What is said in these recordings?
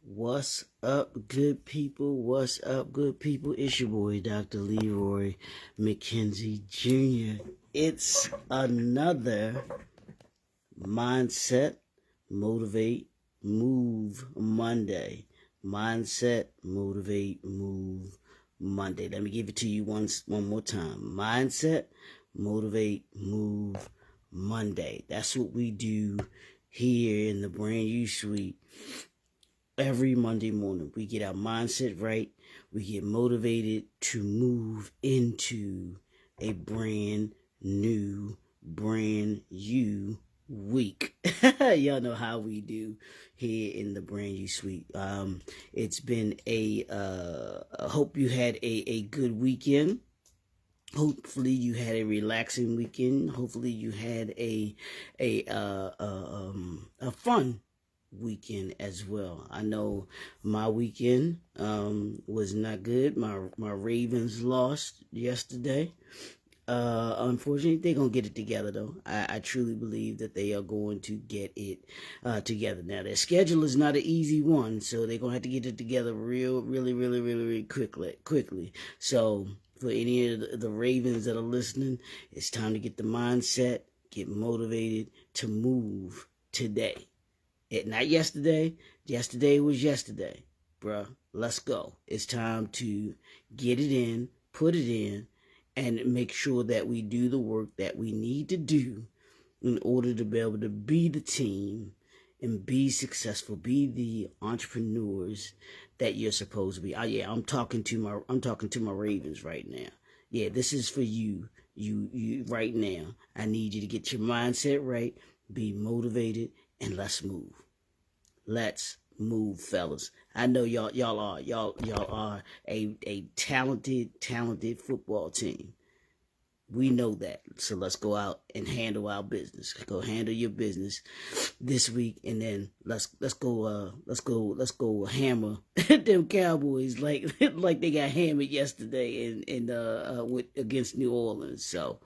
What's up, good people? What's up, good people? It's your boy, Dr. Leroy McKenzie Jr. It's another Mindset, Motivate, Move Monday. Mindset, Motivate, Move Monday. Let me give it to you one more time. Mindset, Motivate, Move Monday. That's what we do here in the Brand U Suite. Every Monday morning, we get our mindset right. We get motivated to move into a brand new, brand you week. Y'all know how we do here in the Brand U Suite. It's been I hope you had a good weekend. Hopefully you had a relaxing weekend. Hopefully you had a fun weekend as well. I know my weekend was not good. My Ravens lost yesterday. Unfortunately, they're gonna get it together though. I truly believe that they are going to get it together. Now their schedule is not an easy one, so they're gonna have to get it together really quickly. So for any of the Ravens that are listening, it's time to get the mindset, get motivated to move today. Not yesterday. Yesterday was yesterday, bruh. Let's go. It's time to get it in, put it in, and make sure that we do the work that we need to do in order to be able to be the team and be successful, be the entrepreneurs that you're supposed to be. I'm talking to my Ravens right now. Yeah, this is for you right now. I need you to get your mindset right, be motivated, and let's move. Let's move, fellas. I know y'all are a talented football team. We know that. So let's go out and handle our business. Go handle your business this week, and then let's go hammer them Cowboys like they got hammered yesterday against New Orleans. So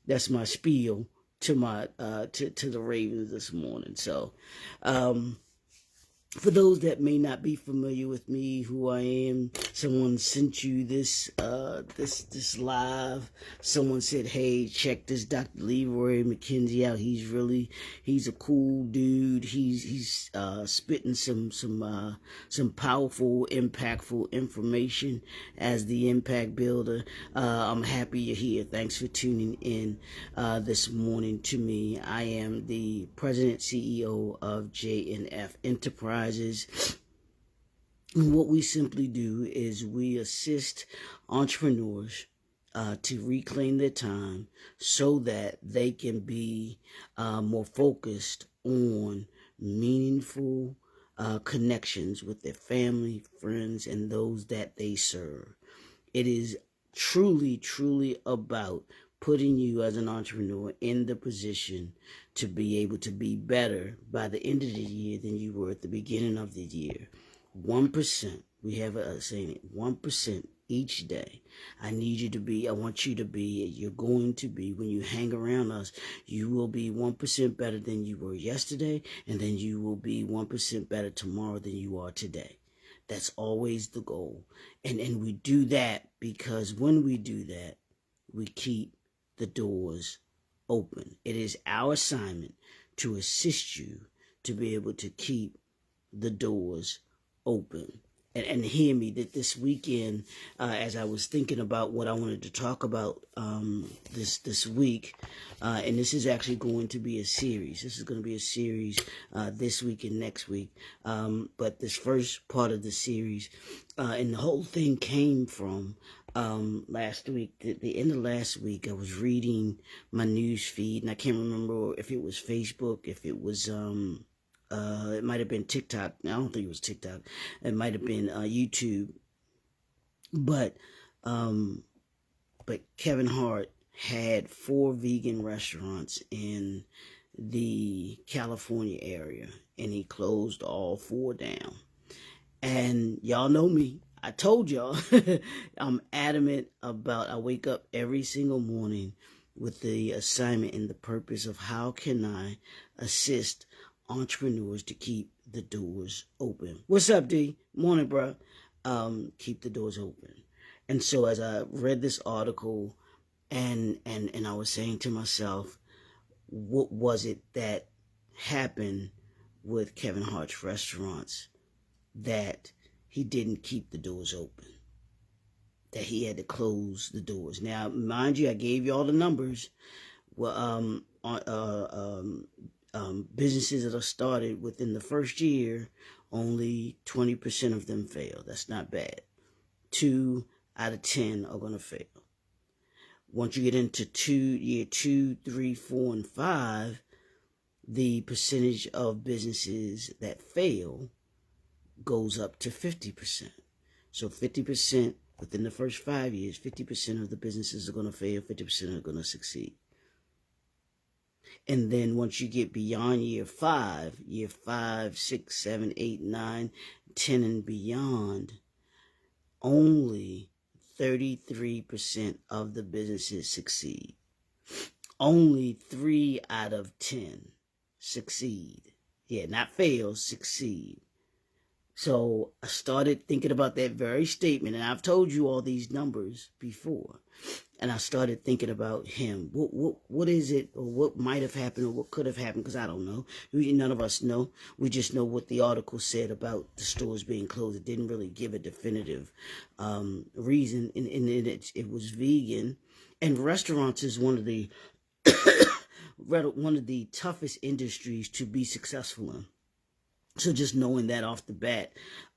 that's my spiel to the Ravens this morning. So for those that may not be familiar with me, who I am, someone sent you this live. Someone said, "Hey, check this Dr. Leroy McKenzie out. He's a cool dude. He's spitting some powerful, impactful information as the impact builder." I'm happy you're here. Thanks for tuning in this morning to me. I am the President CEO of J&F Enterprises. And what we simply do is we assist entrepreneurs to reclaim their time so that they can be more focused on meaningful connections with their family, friends, and those that they serve. It is truly about putting you as an entrepreneur in the position to be able to be better by the end of the year than you were at the beginning of the year. 1%. We have a saying, 1% each day. I want you to be, you're going to be, when you hang around us, you will be 1% better than you were yesterday, and then you will be 1% better tomorrow than you are today. That's always the goal. And we do that because when we do that, we keep the doors open. It is our assignment to assist you to be able to keep the doors open. And hear me, that this weekend, as I was thinking about what I wanted to talk about this week, and this is actually going to be a series. This is going to be a series this week and next week. But this first part of the series, and the whole thing came from last week. The end of last week, I was reading my news feed, and I can't remember if it was Facebook, if it was it might have been TikTok. I don't think it was TikTok. It might have been YouTube. But Kevin Hart had 4 vegan restaurants in the California area, and he closed all 4 down. And y'all know me. I told y'all I'm adamant about, I wake up every single morning with the assignment and the purpose of how can I assist entrepreneurs to keep the doors open. What's up, D? Morning, bro. Keep the doors open. And so as I read this article and I was saying to myself, what was it that happened with Kevin Hart's restaurants that he didn't keep the doors open, that he had to close the doors? Now, mind you, I gave you all the numbers. Well, businesses that are started within the first year, only 20% of them fail. That's not bad. 2 out of 10 are going to fail. Once you get into year 2, 3, 4, and 5, the percentage of businesses that fail goes up to 50%. So 50% within the first 5 years, 50% of the businesses are going to fail, 50% are going to succeed. And then once you get beyond year 5, 6, 7, 8, 9, 10, and beyond, only 33% of the businesses succeed. Only 3 out of 10 succeed. Yeah, not fail, succeed. So I started thinking about that very statement, and I've told you all these numbers before. And I started thinking about him. What is it, or what might have happened, or what could have happened? Because I don't know. None of us know. We just know what the article said about the stores being closed. It didn't really give a definitive reason. And it was vegan, and restaurants is one of the toughest industries to be successful in. So just knowing that off the bat,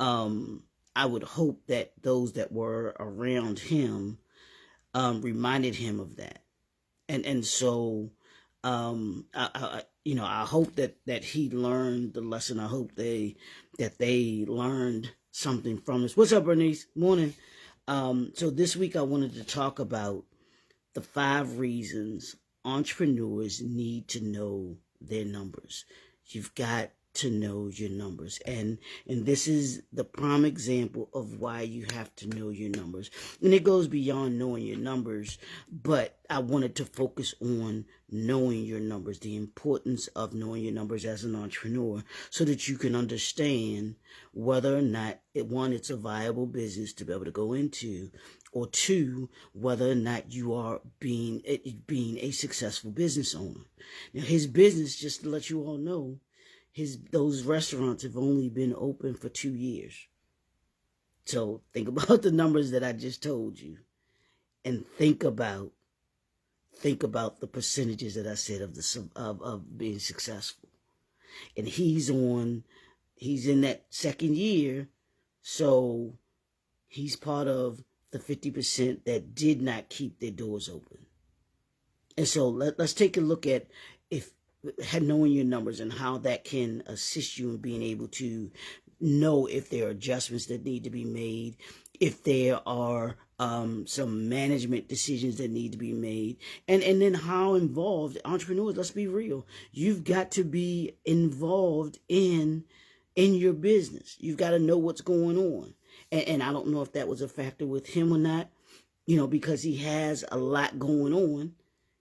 I would hope that those that were around him reminded him of that. And so I hope that he learned the lesson. I hope that they learned something from this. What's up, Bernice? Morning. So this week I wanted to talk about the 5 reasons entrepreneurs need to know their numbers. You've got to know your numbers, and this is the prime example of why you have to know your numbers. And it goes beyond knowing your numbers, but I wanted to focus on knowing your numbers, the importance of knowing your numbers as an entrepreneur, so that you can understand whether or not it's a viable business to be able to go into, or 2, whether or not you are being a successful business owner. Now, his business, just to let you all know, those restaurants have only been open for 2 years. So think about the numbers that I just told you, and think about the percentages that I said of being successful. And he's in that second year, so he's part of the 50% that did not keep their doors open. And so let's take a look at knowing your numbers and how that can assist you in being able to know if there are adjustments that need to be made, if there are some management decisions that need to be made, and then how involved entrepreneurs, let's be real, you've got to be involved in your business. You've got to know what's going on. And I don't know if that was a factor with him or not, because he has a lot going on.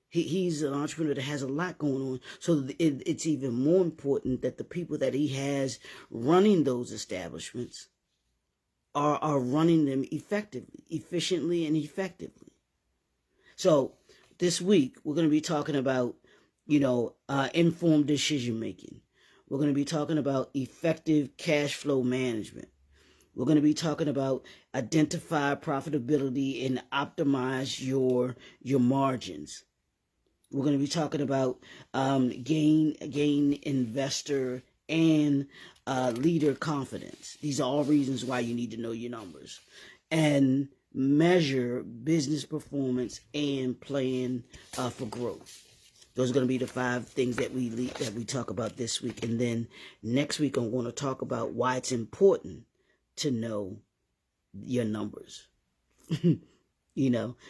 He's an entrepreneur that has a lot going on. So it's even more important that the people that he has running those establishments are running them efficiently and effectively. So this week, we're going to be talking about, informed decision making. We're going to be talking about effective cash flow management. We're going to be talking about identify profitability and optimize your margins. We're going to be talking about gain investor and leader confidence. These are all reasons why you need to know your numbers and measure business performance and plan for growth. Those are going to be the 5 things that we talk about this week. And then next week, I'm going to talk about why it's important to know your numbers.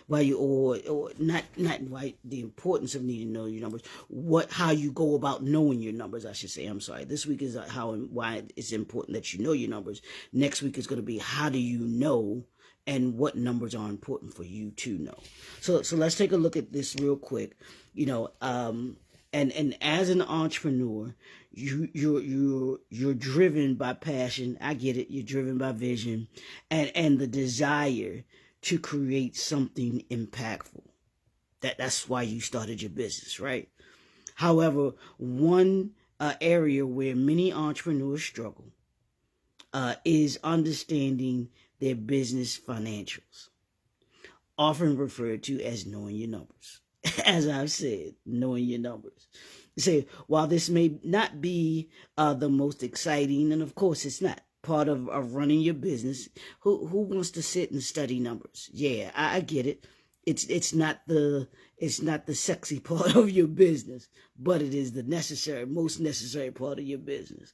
Why you or not why the importance of needing to know your numbers. How you go about knowing your numbers, I should say. I'm sorry. This week is why it's important that you know your numbers. Next week is going to be how do you know and what numbers are important for you to know. So let's take a look at this real quick. And as an entrepreneur, you're driven by passion. I get it. You're driven by vision and the desire to create something impactful. That's why you started your business, right? However, one area where many entrepreneurs struggle is understanding their business financials, often referred to as knowing your numbers. As I've said, knowing your numbers. Say, while this may not be the most exciting, and of course it's not part of running your business, who wants to sit and study numbers? Yeah, I get it. It's not the sexy part of your business, but it is the most necessary part of your business,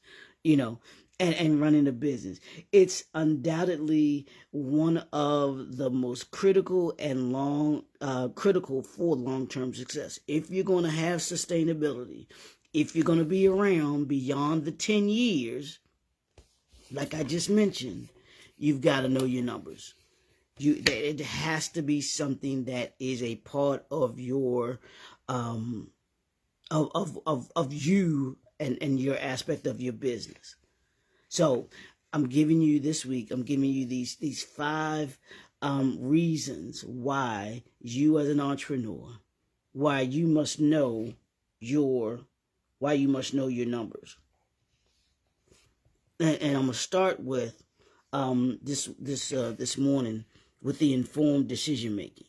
and running a business. It's undoubtedly one of the most critical and critical for long-term success. If you're going to have sustainability, if you're going to be around beyond the 10 years, like I just mentioned, you've got to know your numbers. It has to be something that is a part of your of you and your aspect of your business. So I'm giving you these 5 reasons why you as an entrepreneur, why you must know your numbers. And I'm gonna start with this morning with the informed decision making.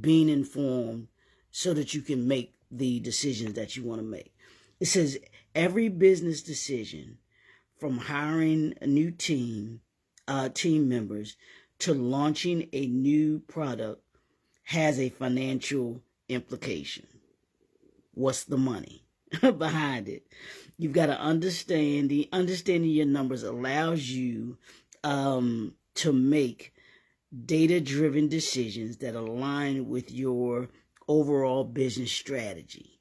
Being informed so that you can make the decisions that you want to make. It says every business decision, from hiring a new team members to launching a new product, has a financial implication. What's the money behind it? You've got to understand understanding your numbers allows you to make data-driven decisions that align with your overall business strategy.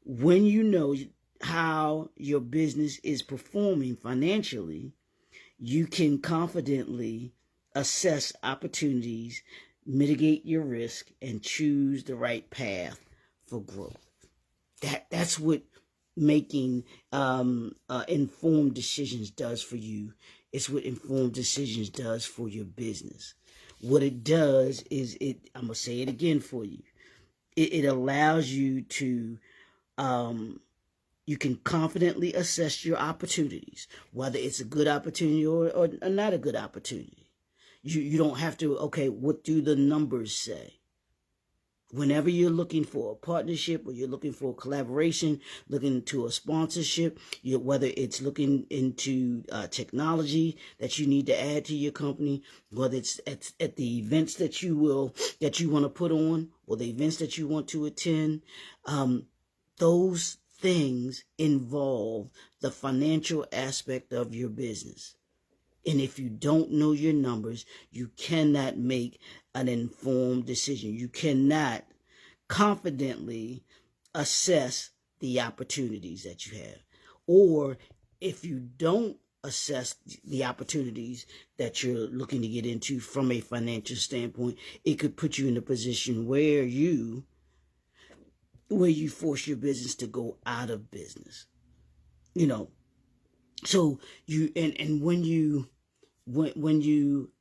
When you know how your business is performing financially, you can confidently assess opportunities, mitigate your risk, and choose the right path for growth. That's what making informed decisions does for you. It's what informed decisions does for your business. What it does is I'm going to say it again for you. It allows you to, you can confidently assess your opportunities, whether it's a good opportunity or not a good opportunity. You don't have to, okay, what do the numbers say? Whenever you're looking for a partnership or you're looking for a collaboration, looking into a sponsorship, whether it's looking into technology that you need to add to your company, whether it's at the events that you want to put on or the events that you want to attend, those things involve the financial aspect of your business. And if you don't know your numbers, you cannot make an informed decision. You cannot confidently assess the opportunities that you have. Or if you don't assess the opportunities that you're looking to get into from a financial standpoint, it could put you in a position where you force your business to go out of business. So when you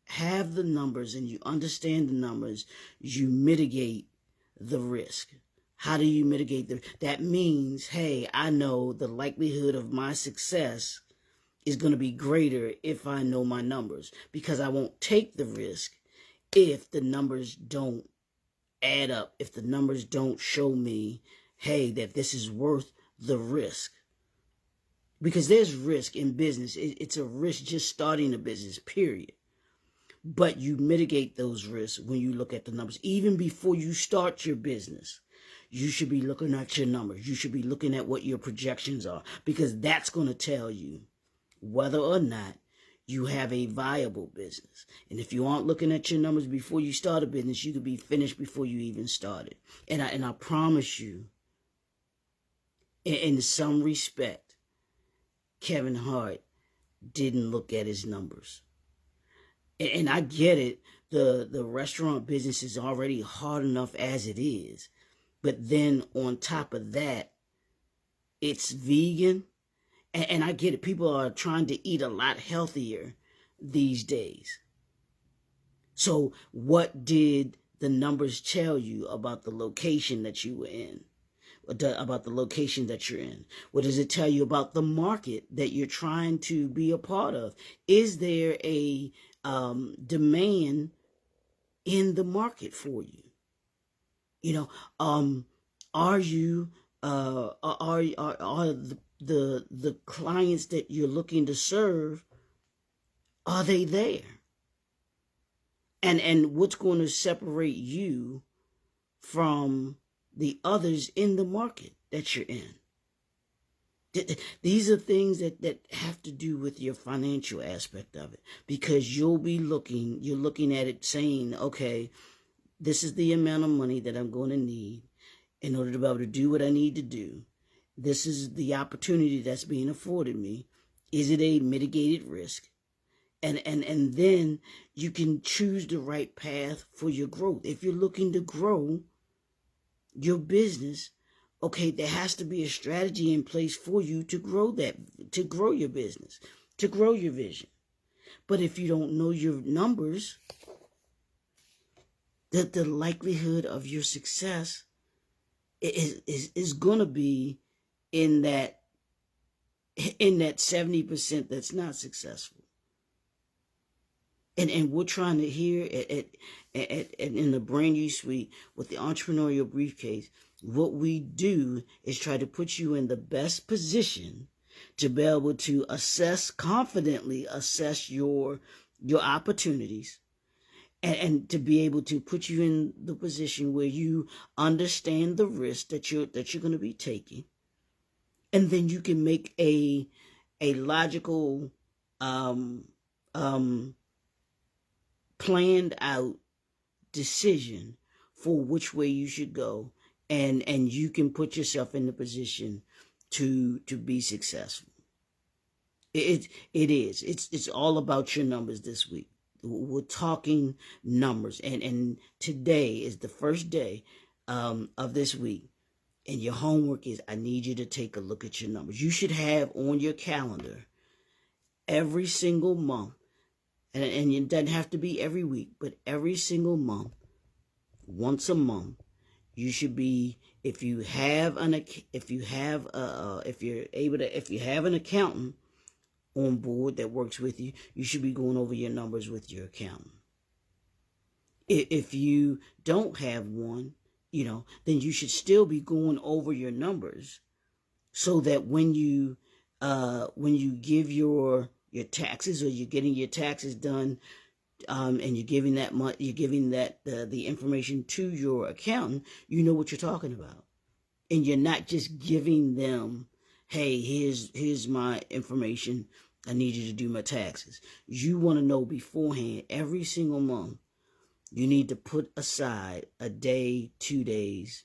have the numbers and you understand the numbers, you mitigate the risk. How do you mitigate that means, hey, I know the likelihood of my success is going to be greater if I know my numbers, because I won't take the risk if the numbers don't add up, if the numbers don't show me, hey, that this is worth the risk. Because there's risk in business. It's a risk just starting a business, period. But you mitigate those risks when you look at the numbers. Even before you start your business, you should be looking at your numbers. You should be looking at what your projections are, because that's going to tell you whether or not you have a viable business. And if you aren't looking at your numbers before you start a business, you could be finished before you even started. And I promise you, in some respect, Kevin Hart didn't look at his numbers. And I get it. The restaurant business is already hard enough as it is. But then on top of that, it's vegan. And I get it. People are trying to eat a lot healthier these days. So what did the numbers tell you about the location that you were in? About the location that you're in? What does it tell you about the market that you're trying to be a part of? Is there a demand in the market for you? You know, are you are the clients that you're looking to serve, are they there? And what's going to separate you from the others in the market that you're in? These are things that have to do with your financial aspect of it, because you're looking at it saying, okay, this is the amount of money that I'm going to need in order to be able to do what I need to do. This is the opportunity that's being afforded me. Is it a mitigated risk? And then you can choose the right path for your growth. If you're looking to grow your business, okay, there has to be a strategy in place for you to grow your business, to grow your vision. But if you don't know your numbers, the likelihood of your success is going to be in that 70% that's not successful. And we're trying to hear in the Brand New Suite with the Entrepreneurial Briefcase, what we do is try to put you in the best position to be able to confidently assess your opportunities, and to be able to put you in the position where you understand the risk that you're going to be taking, and then you can make a logical planned out decision for which way you should go, and you can put yourself in the position to be successful. It's all about your numbers this week. We're talking numbers, and today is the first day of this week, and your homework is, I need you to take a look at your numbers. You should have on your calendar every single month, and it doesn't have to be every week, but every single month, once a month, you should be, if you have an accountant on board that works with you, you should be going over your numbers with your accountant. If you don't have one, then you should still be going over your numbers, so that when you give your taxes, or you're getting your taxes done, and you're giving the information to your accountant, you know what you're talking about, and you're not just giving them, hey, here's my information, I need you to do my taxes. You want to know beforehand, every single month, you need to put aside a day, 2 days,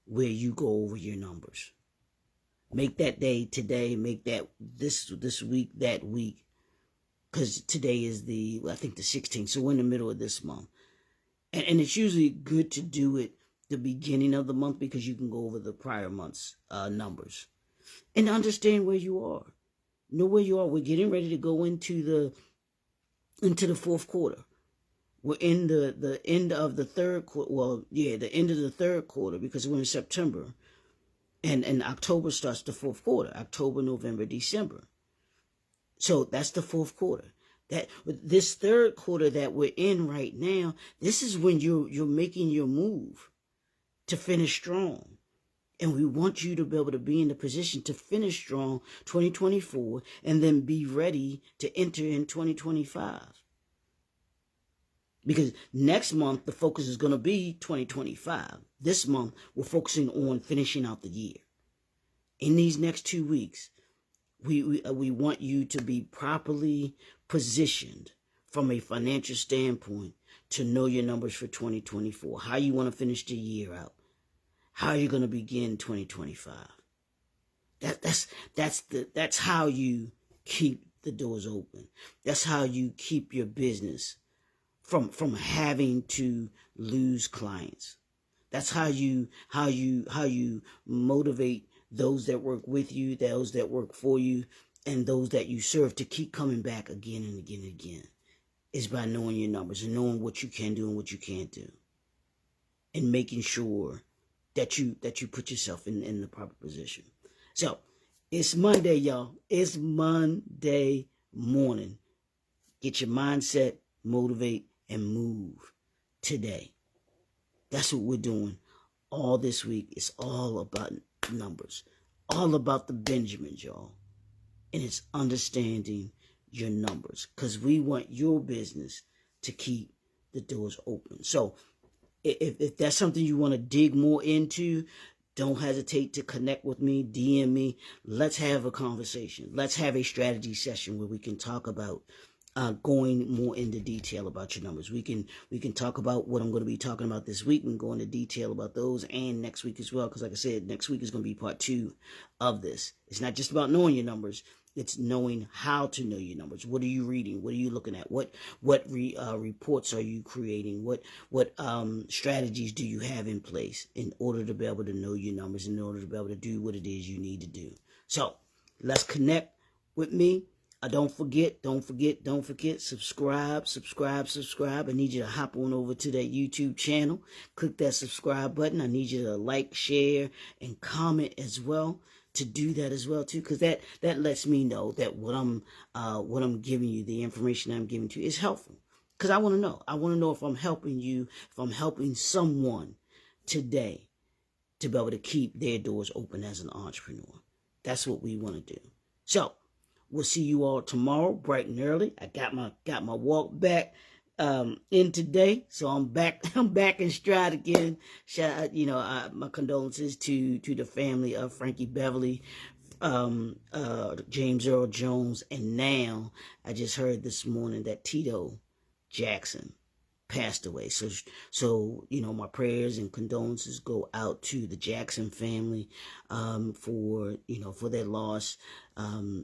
where you go over your numbers. Make that day today, make that this week, that week, because today is the 16th, so we're in the middle of this month. And it's usually good to do it the beginning of the month, because you can go over the prior month's numbers and understand where you are. Know where you are. We're getting ready to go into the fourth quarter. We're in the end of the third quarter. Well, yeah, the end of the third quarter, because we're in September. And October starts the fourth quarter. October, November, December. So that's the fourth quarter. This third quarter that we're in right now, this is when you're making your move to finish strong. And we want you to be able to be in the position to finish strong 2024, and then be ready to enter in 2025. Because next month, the focus is going to be 2025. This month, we're focusing on finishing out the year. In these next 2 weeks, we want you to be properly positioned from a financial standpoint to know your numbers for 2024, how you want to finish the year out, how you're going to begin 2025. That's how you keep the doors open. That's how you keep your business from having to lose clients. That's how you motivate those that work with you, those that work for you, and those that you serve to keep coming back again and again and again. Is by knowing your numbers and knowing what you can do and what you can't do, and making sure that you put yourself in the proper position. So it's Monday, y'all. It's Monday morning. Get your mindset, motivate, and move today. That's what we're doing all this week. It's all about numbers, all about the Benjamins, y'all. And it's understanding your numbers, because we want your business to keep the doors open. So if that's something you want to dig more into, don't hesitate to connect with me, DM me. Let's have a conversation. Let's have a strategy session where we can talk about going more into detail about your numbers. We can talk about what I'm going to be talking about this week and go into detail about those, and next week as well, because like I said, next week is going to be part 2 of this. It's not just about knowing your numbers. It's knowing how to know your numbers. What are you reading? What are you looking at? What reports are you creating? What strategies do you have in place in order to be able to know your numbers, in order to be able to do what it is you need to do? So let's connect with me. Don't forget, subscribe. I need you to hop on over to that YouTube channel. Click that subscribe button. I need you to like, share, and comment as well. To do that as well too, because that lets me know that what I'm giving you, the information I'm giving to you, is helpful. Because I want to know. I want to know if I'm helping you, if I'm helping someone today to be able to keep their doors open as an entrepreneur. That's what we want to do. So we'll see you all tomorrow, bright and early. I got my walk back in today, so I'm back in stride again. Shout out, my condolences to the family of Frankie Beverly, James Earl Jones, and now I just heard this morning that Tito Jackson passed away. So my prayers and condolences go out to the Jackson family for their loss.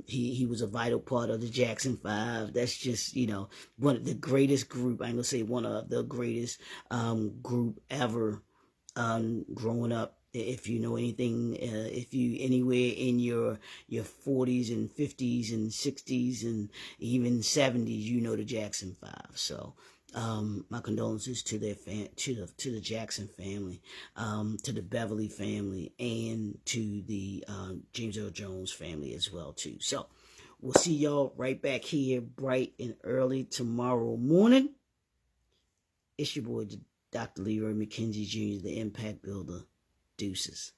He was a vital part of the Jackson 5. That's just one of the greatest group. I'm gonna say one of the greatest group ever growing up. If you know anything, if you anywhere in your 40s and 50s and 60s and even 70s, the Jackson 5. So my condolences to their to the Jackson family, to the Beverly family, and to the James Earl Jones family as well too. So we'll see y'all right back here bright and early tomorrow morning. It's your boy, Dr. Leroy McKenzie Jr., the Impact Builder. Deuces.